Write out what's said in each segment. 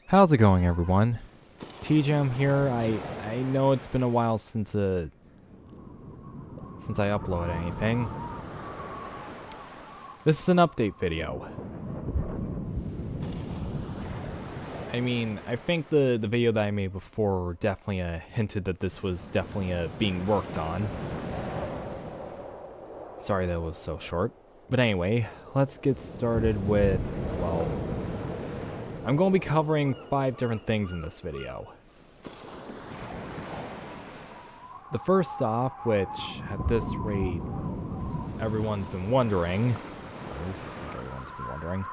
How's it going, everyone? TJM here. I know it's been a while since I uploaded anything. This is an update video. I mean, I think the video that I made before definitely hinted that this was definitely being worked on. Sorry that was so short. But anyway, let's get started with, well, I'm going to be covering 5 different things in this video. The first off, which at this rate everyone's been wondering, at least I think everyone's been wondering,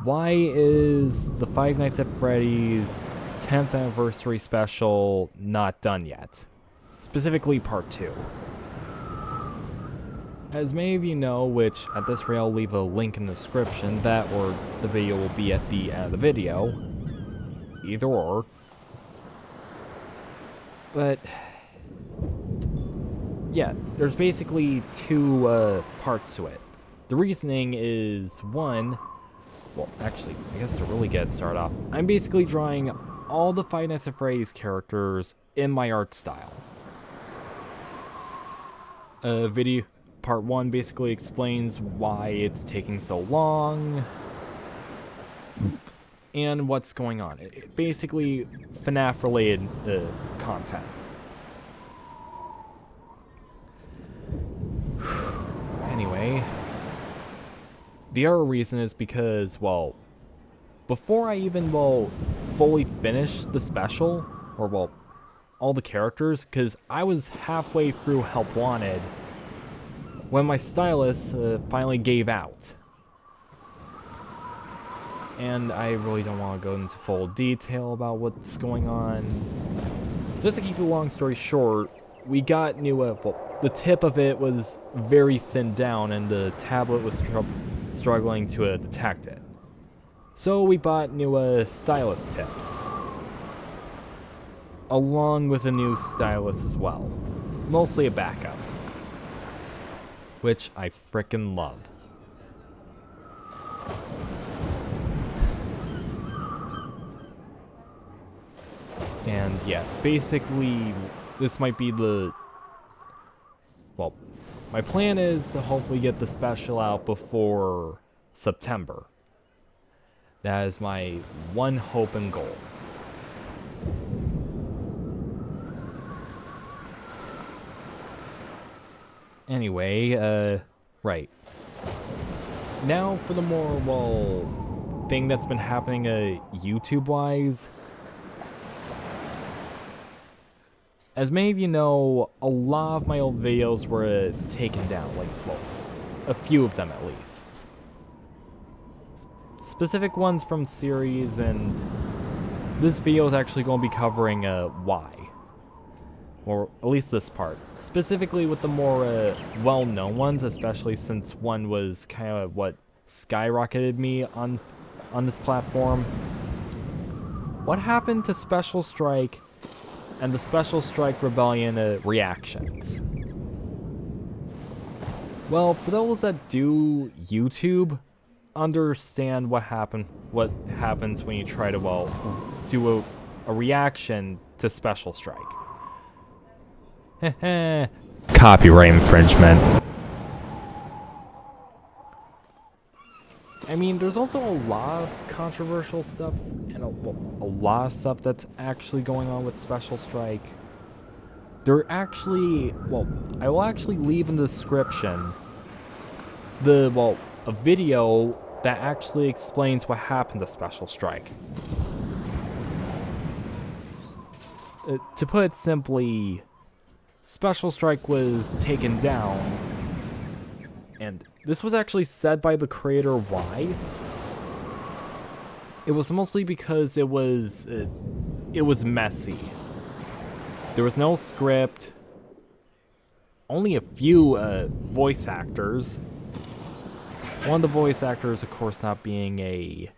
why is the Five Nights at Freddy's 10th anniversary special not done yet? Specifically part 2. As many of you know, which at this rate I'll leave a link in the description, that or the video will be at the end of the video. Either or. But yeah, there's basically 2 parts to it. The reasoning is, one, well, actually, I guess to really get started off, I'm basically drawing all the Five Nights at Freddy's characters in my art style. Video part 1 basically explains why it's taking so long and what's going on. Basically, FNAF related content. Anyway, the other reason is because, well, before I even, fully finish the special, or, all the characters, because I was halfway through Help Wanted when my stylus finally gave out. And I really don't want to go into full detail about what's going on. Just to keep the long story short, we got new, the tip of it was very thinned down and the tablet was struggling to detect it. So we bought new stylus tips, along with a new stylus as well. Mostly a backup, which I frickin' love. And yeah, basically, this might be the... Well, my plan is to hopefully get the special out before September. That is my one hope and goal. Anyway, right. Now for the more, thing that's been happening YouTube-wise. As many of you know, a lot of my old videos were taken down, like, a few of them at least. Specific ones from series, and this video is actually going to be covering why. Or at least this part. Specifically with the more well-known ones, especially since one was kind of what skyrocketed me on this platform. What happened to Special Strike and the Special Strike Rebellion reactions? Well, for those that do YouTube, understand what happens when you try to, do a reaction to Special Strike. Copyright infringement. I mean, there's also a lot of controversial stuff and a lot of stuff that's actually going on with Special Strike. There actually, I will actually leave in the description a video that actually explains what happened to Special Strike. To put it simply, Special Strike was taken down, and this was actually said by the creator why. It was mostly because it was messy. There was no script, only a few voice actors. One of the voice actors, of course, not being a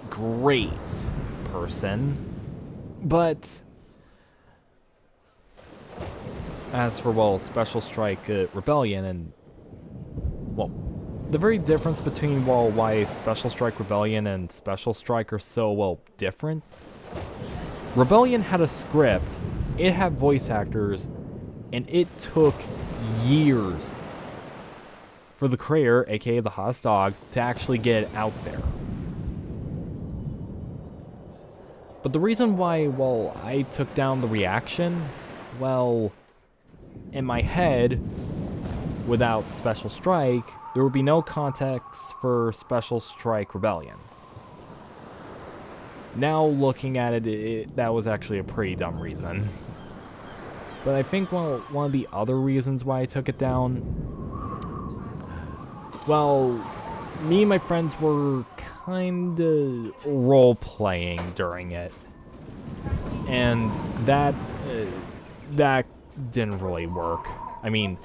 great person, but as for, Special Strike Rebellion and, the very difference between, well, why Special Strike Rebellion and Special Strike are so, well, different. Rebellion had a script, it had voice actors, and it took years for the creator, aka the hottest dog, to actually get it out there. But the reason why, well, I took down the reaction, well, in my head, without Special Strike, there would be no context for Special Strike Rebellion. Now looking at it, that was actually a pretty dumb reason. But I think one of the other reasons why I took it down, well, me and my friends were kinda role-playing during it. And that didn't really work. I mean,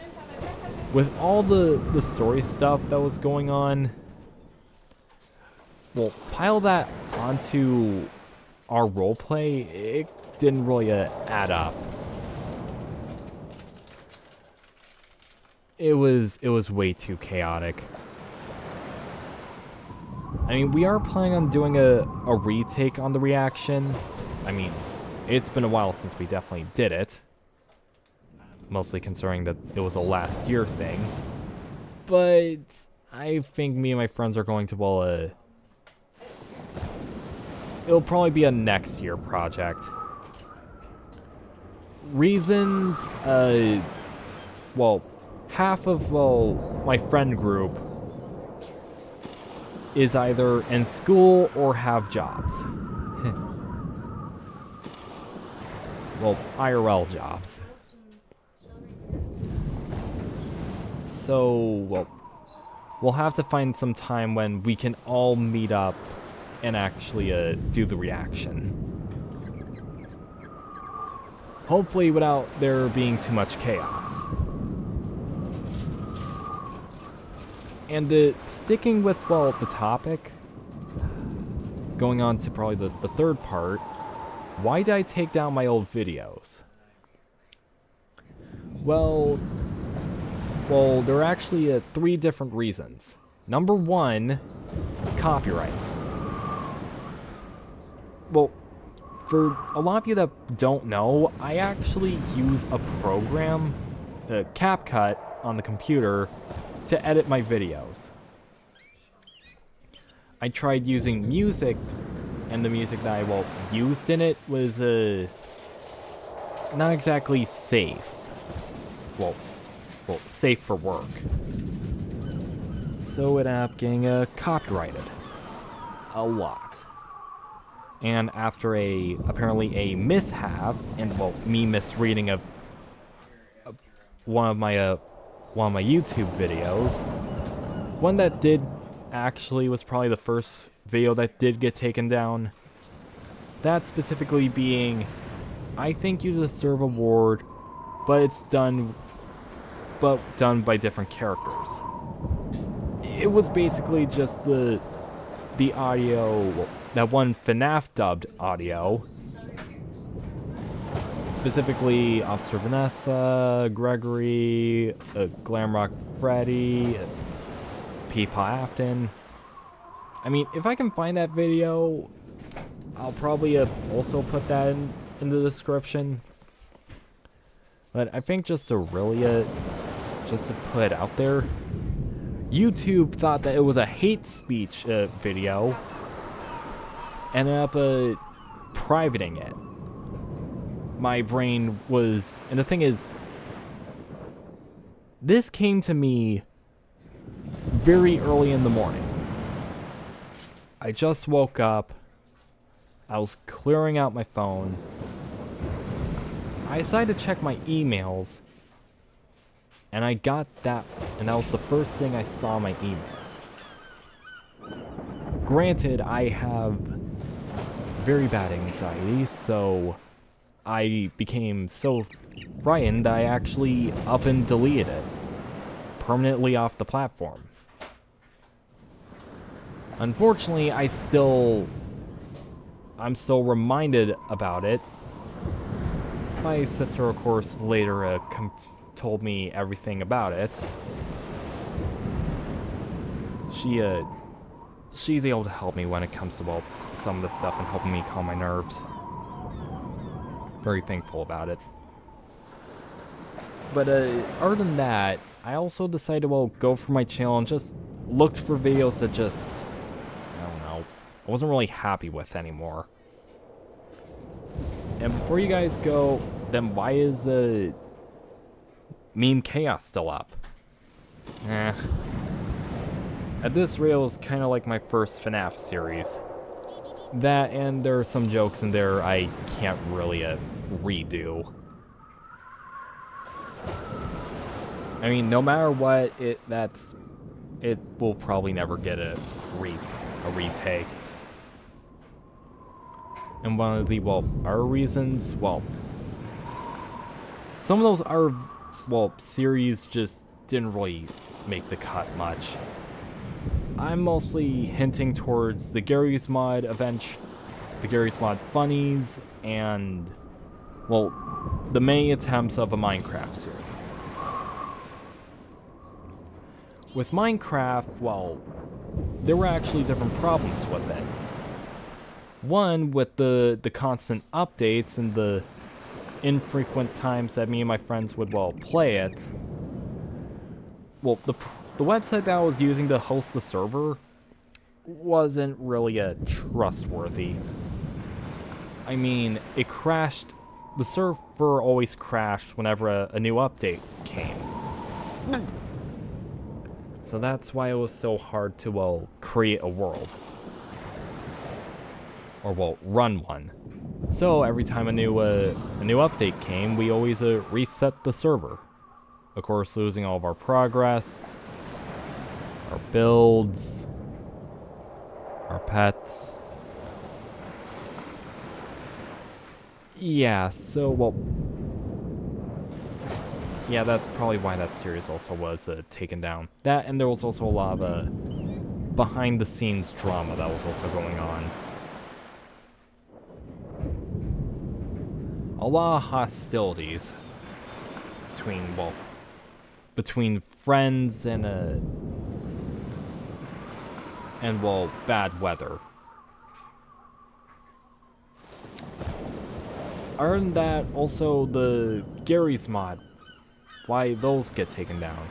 with all the story stuff that was going on, well, pile that onto our roleplay, it didn't really add up. It was way too chaotic. I mean, we are planning on doing a retake on the reaction. I mean, it's been a while since we definitely did it. Mostly considering that it was a last year thing. But I think me and my friends are going to, well, it'll probably be a next year project. Reasons, well, half of, well, my friend group is either in school or have jobs. Well, IRL jobs. So, well, we'll have to find some time when we can all meet up and actually do the reaction. Hopefully without there being too much chaos. And sticking with, well, the topic, going on to probably the third part, why did I take down my old videos? Well, there are actually 3 different reasons. Number 1, copyright. Well, for a lot of you that don't know, I actually use a program, CapCut, on the computer to edit my videos. I tried using music, and the music that I, well, used in it was, not exactly safe. Well, safe for work. So it ended up getting copyrighted. A lot. And after apparently a mishap, and, well, me misreading one of my YouTube videos, one that did actually was probably the first video that did get taken down. That specifically being, I think you deserve a award, but it's done by different characters. It was basically just the audio, that one FNAF dubbed audio. Specifically, Officer Vanessa, Gregory, Glamrock Freddy, Peepaw Afton. I mean, if I can find that video, I'll probably also put that in the description. But I think just to really, just to put it out there, YouTube thought that it was a hate speech video, ended up privating it. My brain was, and the thing is, this came to me very early in the morning. I just woke up, I was clearing out my phone, I decided to check my emails, and I got that, and that was the first thing I saw in my emails. Granted, I have very bad anxiety, so I became so frightened I actually up and deleted it, permanently off the platform. Unfortunately, I'm still reminded about it. My sister, of course, later told me everything about it. she's able to help me when it comes to, well, some of the stuff and helping me calm my nerves. Very thankful about it. But other than that, I also decided to, well, go for my channel and just looked for videos that just, I don't know, I wasn't really happy with anymore. And before you guys go, then why is Meme Chaos still up? At this rate, it was kind of like my first FNAF series. That, and there are some jokes in there I can't really redo. I mean, no matter what, it will probably never get a retake. And one of the, well, our reasons, well, some of those are, well, series just didn't really make the cut much. I'm mostly hinting towards the Garry's Mod the Garry's Mod funnies, and, well, the many attempts of a Minecraft series. With Minecraft, well, there were actually different problems with it. One, with the constant updates and the infrequent times that me and my friends would, well, play it. Well, the website that I was using to host the server wasn't really trustworthy. I mean, it crashed. The server always crashed whenever a new update came. So that's why it was so hard to, well, create a world. Or, well, run one. So every time a new update came, we always reset the server. Of course, losing all of our progress, our builds, our pets. Yeah, so, well, yeah, that's probably why that series also was taken down. That, and there was also a lot of behind-the-scenes drama that was also going on. A lot of hostilities between, well, between friends and well, bad weather. Other than that, also the Garry's Mod, why those get taken down?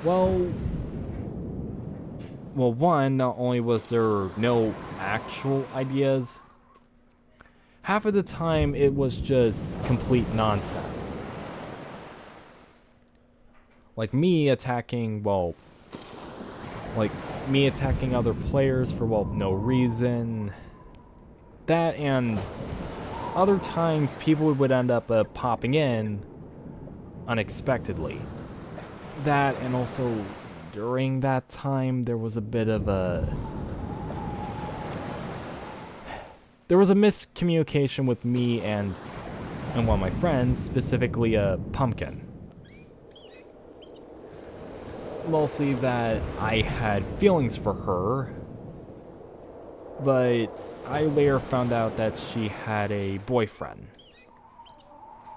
Well, one, not only was there no actual ideas, half of the time it was just complete nonsense. Like me attacking, well, like me attacking other players for, well, no reason. That, and other times people would end up popping in unexpectedly. That, and also during that time there was a bit of there was a miscommunication with me and one of my friends, specifically Pumpkin. Mostly that I had feelings for her, but I later found out that she had a boyfriend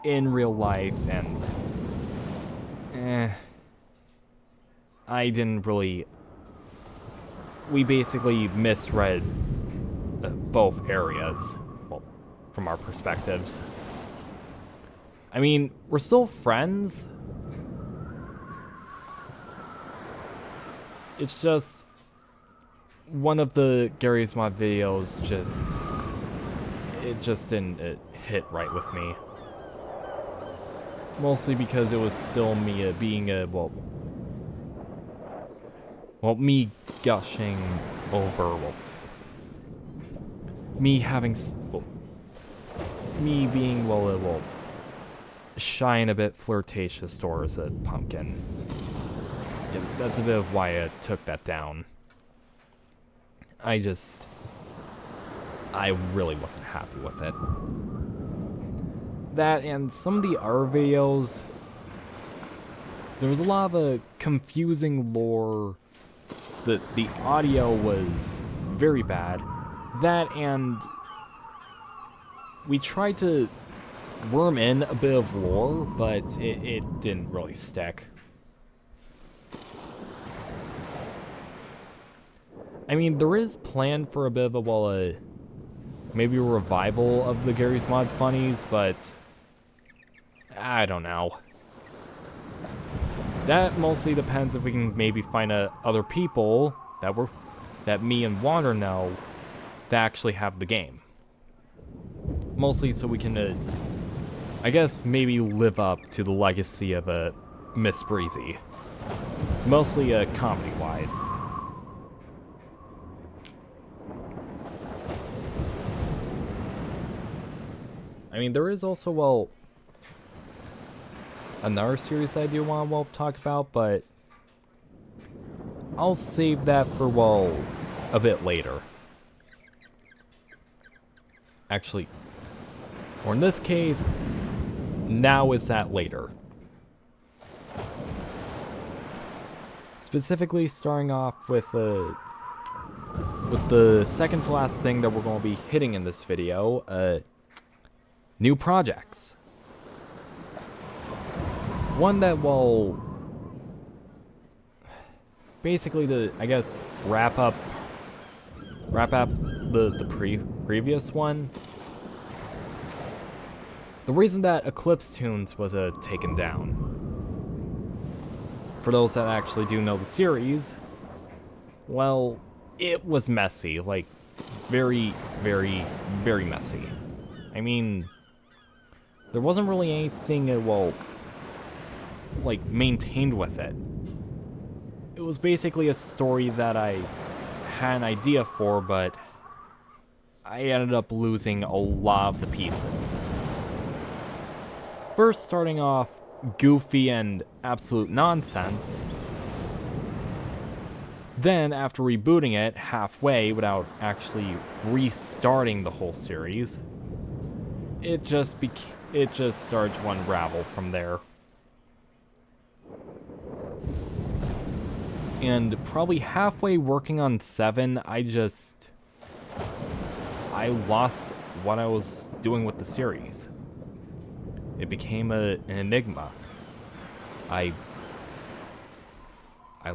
in real life, and I didn't really. We basically misread both areas, well, from our perspectives. I mean, we're still friends. It's just one of the Garry's Mod videos it just didn't hit right with me. Mostly because it was still me being well, me gushing over, well, me having, well, me being, well, shy and a bit flirtatious towards a Pumpkin. Yeah, that's a bit of why I took that down. I really wasn't happy with it. That, and some of the other videos, there was a lot of confusing lore. The audio was very bad. That, and we tried to worm in a bit of lore, but it didn't really stick. I mean, there is planned for a bit of a, well, maybe a revival of the Garry's Mod Funnies, but I don't know. That mostly depends if we can maybe find other people that me and Wander know that actually have the game. Mostly so we can, I guess, maybe live up to the legacy of Miss Breezy. Mostly comedy-wise. I mean, there is also, well, another series I do want to, well, talk about, but I'll save that for, well, a bit later. Actually, or in this case, now is that later. Specifically starting off with the second to last thing that we're going to be hitting in this video, new projects. One that will basically I guess wrap up the previous one. The reason that Eclipse Tunes was taken down, for those that actually do know the series, well, it was messy, like very, very, very messy. I mean, there wasn't really anything, well, like, maintained with it. It was basically a story that I had an idea for, but I ended up losing a lot of the pieces. First starting off goofy and absolute nonsense. Then, after rebooting it halfway without actually restarting the whole series, it just started to unravel from there. And probably halfway working on 7, I lost what I was doing with the series. It became an enigma. I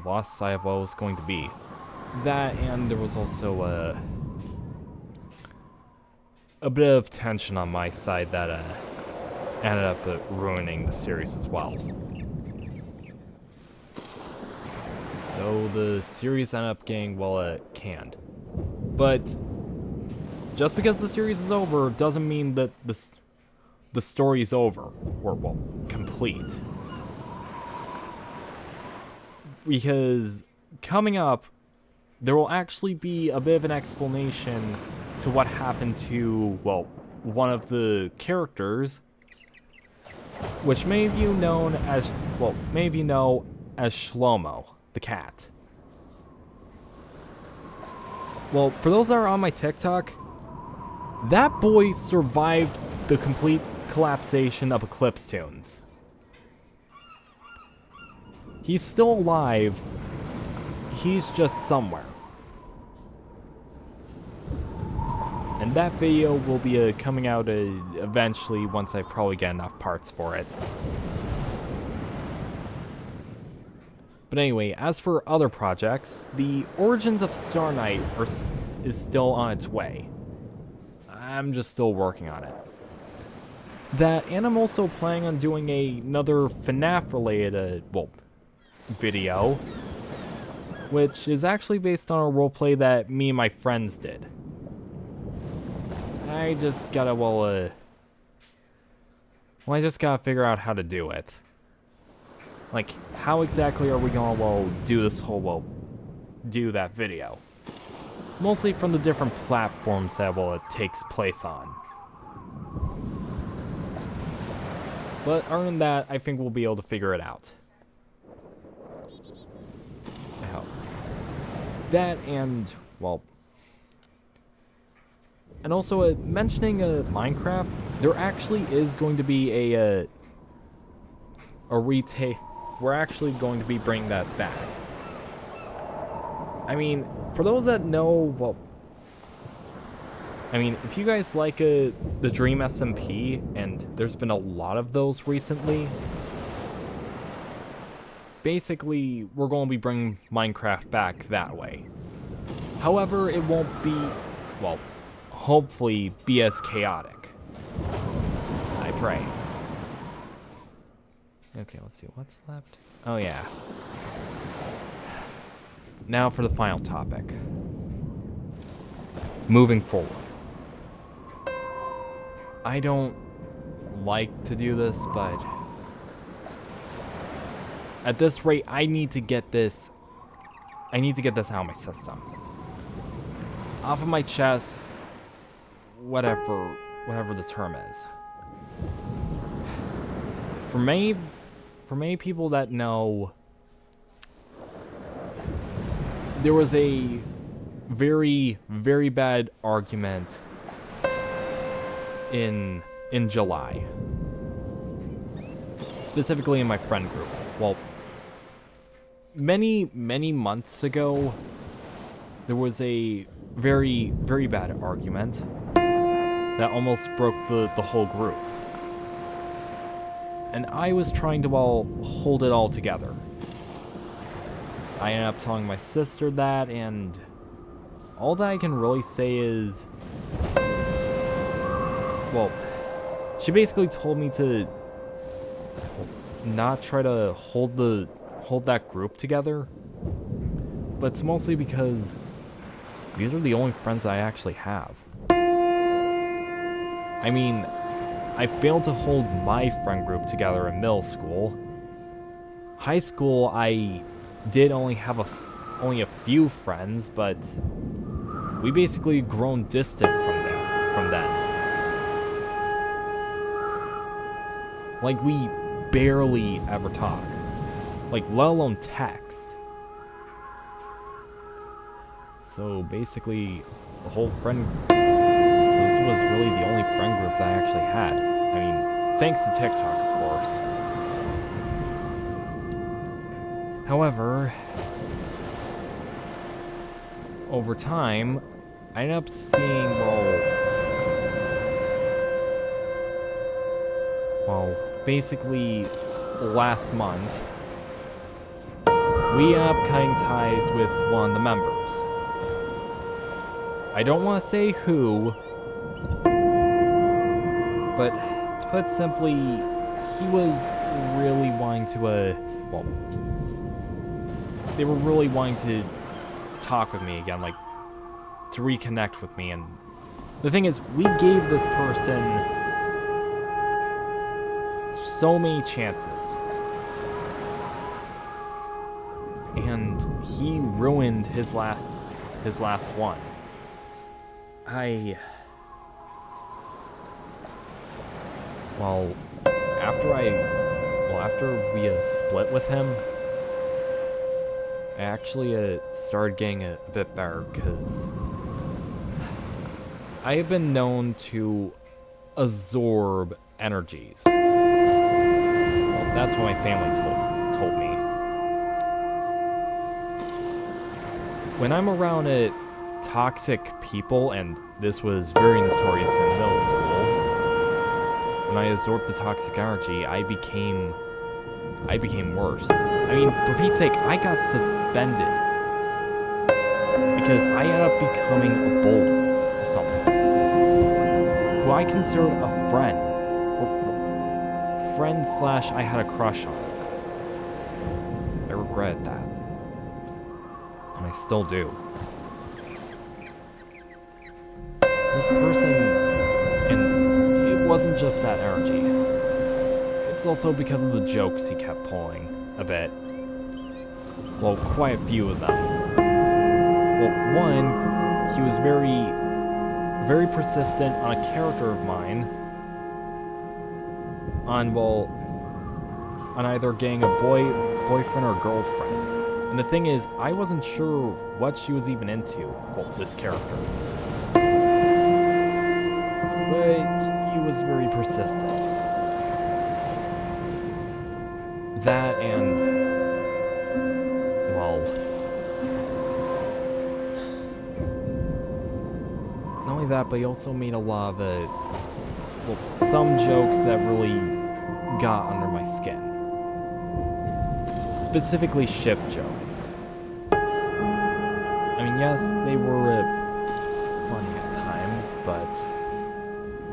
lost sight of what it was going to be. That, and there was also a bit of tension on my side that ended up ruining the series as well. So the series ended up getting, well, canned. But just because the series is over doesn't mean that the story's over, or, well, complete. Because coming up, there will actually be a bit of an explanation to what happened to, well, one of the characters, which many of you know as Shlomo, the cat. Well, for those that are on my TikTok, that boy survived the complete collapsation of Eclipse Tunes. He's still alive. He's just somewhere. And that video will be coming out eventually once I probably get enough parts for it. But anyway, as for other projects, the Origins of Star Knight is still on its way. I'm just still working on it. That, and I'm also planning on doing another FNAF related, well, video, which is actually based on a roleplay that me and my friends did. I just gotta, I just gotta figure out how to do it. Like, how exactly are we gonna, do this whole, do that video? Mostly from the different platforms that, it takes place on. But other than that, I think we'll be able to figure it out. I hope. That and, well... And also, mentioning Minecraft, there actually is going to be a retake. We're actually going to be bringing that back. I mean, for those that know, well... I mean, if you guys like the Dream SMP, and there's been a lot of those recently, basically, we're going to be bringing Minecraft back that way. However, it won't be, well, hopefully be as chaotic. I pray. Okay, let's see what's left. Oh yeah. Now for the final topic. Moving forward. I don't like to do this, but at this rate, I need to get this out of my system. Off of my chest, whatever the term is. For many people that know, there was a very, very bad argument in July. Specifically in my friend group. Well, many months ago, there was a very, very bad argument that almost broke the whole group. And I was trying to, well, hold it all together. I ended up telling my sister that, and all that I can really say is, well, she basically told me to not try to hold that group together. But it's mostly because these are the only friends I actually have. I mean, I failed to hold my friend group together in middle school. High school, I did only have only a few friends, but we basically grown distant from then. Like, we barely ever talk. Like, let alone text. So basically, the whole friend... So this was really the only friend group that I actually had. I mean, thanks to TikTok, of course. However, over time, I ended up seeing, well, basically last month, we ended up cutting ties with one of the members. I don't want to say who, but to put simply, he was really wanting to, well, they were really wanting to talk with me again, like, to reconnect with me, and the thing is, we gave this person so many chances, and he ruined his last one. Well, after we split with him, I actually started getting a bit better, because I have been known to absorb energies. Well, that's what my family told me. When I'm around toxic people, and this was very notorious in middle school, when I absorbed the toxic energy, I became worse. I mean, for Pete's sake, I got suspended because I ended up becoming a bully to someone who I considered a friend. Friend/I had a crush on. I regret that. And I still do. This person, and it wasn't just that energy. It's also because of the jokes he kept pulling a bit. Well, quite a few of them. Well, one, he was very, very persistent on a character of mine. On either getting a boyfriend or girlfriend. And the thing is, I wasn't sure what she was even into, well, this character. But he was very persistent. That and, well, not only that, but he also made a lot of, some jokes that really got under my skin. Specifically ship jokes. I mean, And yes, they were funny at times, but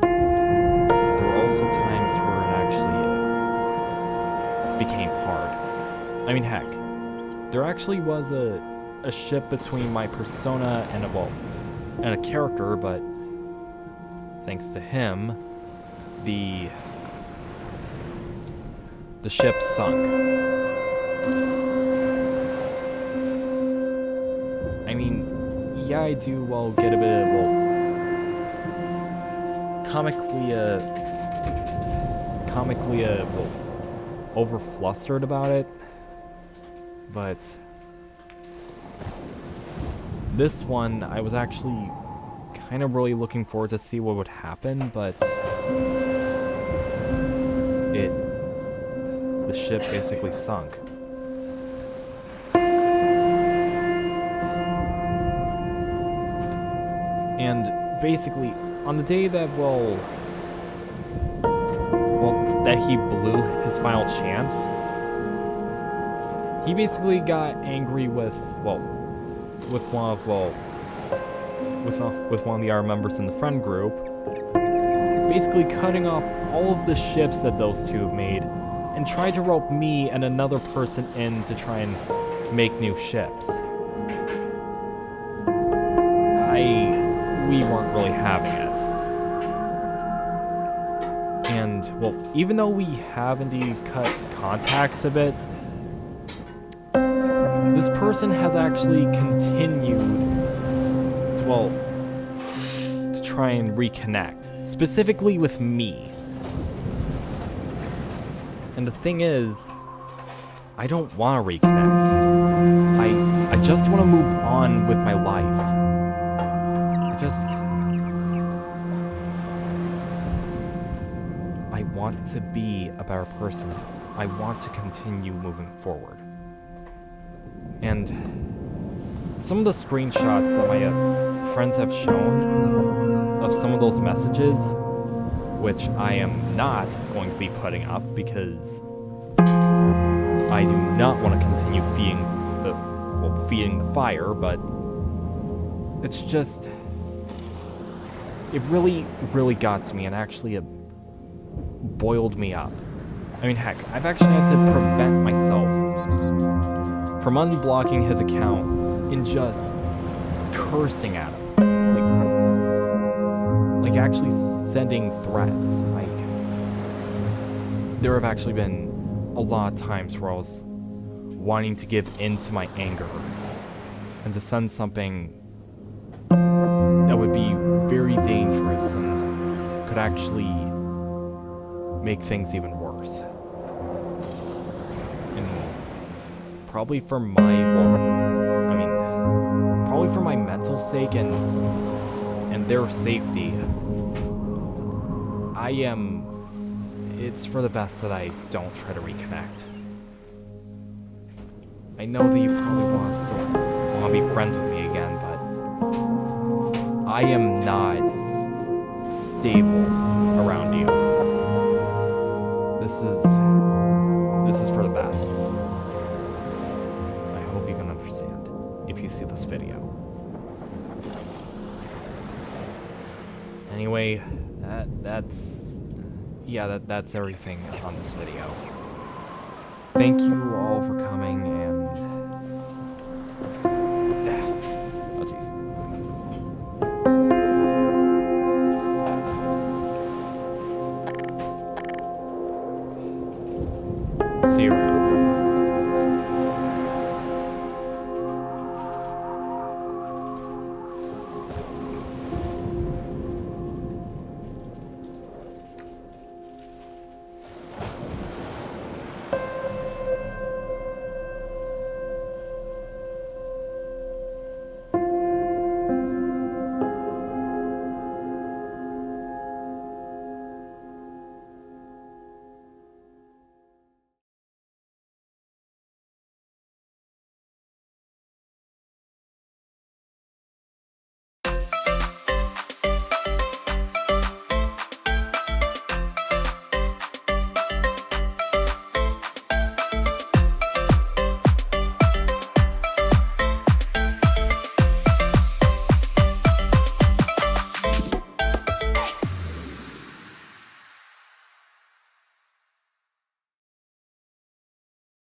there were also times where it actually became hard. I mean, heck, there actually was a ship between my persona and a character, but thanks to him, the ship sunk. I mean, yeah, I do, get a bit of, comically, over-flustered about it, but this one, I was actually kind of really looking forward to see what would happen, but the ship basically sunk. And basically, on the day that, that he blew his final chance, he basically got angry with one of the other members in the friend group, basically cutting off all of the ships that those two have made, and tried to rope me and another person in to try and make new ships. We weren't really having it. And, even though we have indeed cut contacts a bit, this person has actually continued to try and reconnect, specifically with me. And the thing is, I don't want to reconnect. I just want to move on with my life. I want to be a better person. I want to continue moving forward. And some of the screenshots that my friends have shown of some of those messages, which I am not going to be putting up because I do not want to continue feeding the fire, but it's just, it really, really got to me and actually boiled me up. I mean, heck, I've actually had to prevent myself from unblocking his account and just cursing at him. Like actually sending threats. There have actually been a lot of times where I was wanting to give in to my anger and to send something that would be very dangerous and could actually make things even worse. And probably for my mental sake and their safety, it's for the best that I don't try to reconnect. I know that you probably want to be friends with me again, but I am not stable around you. This is for the best. I hope you can understand if you see this video. Anyway, that's everything on this video. Thank you all for coming,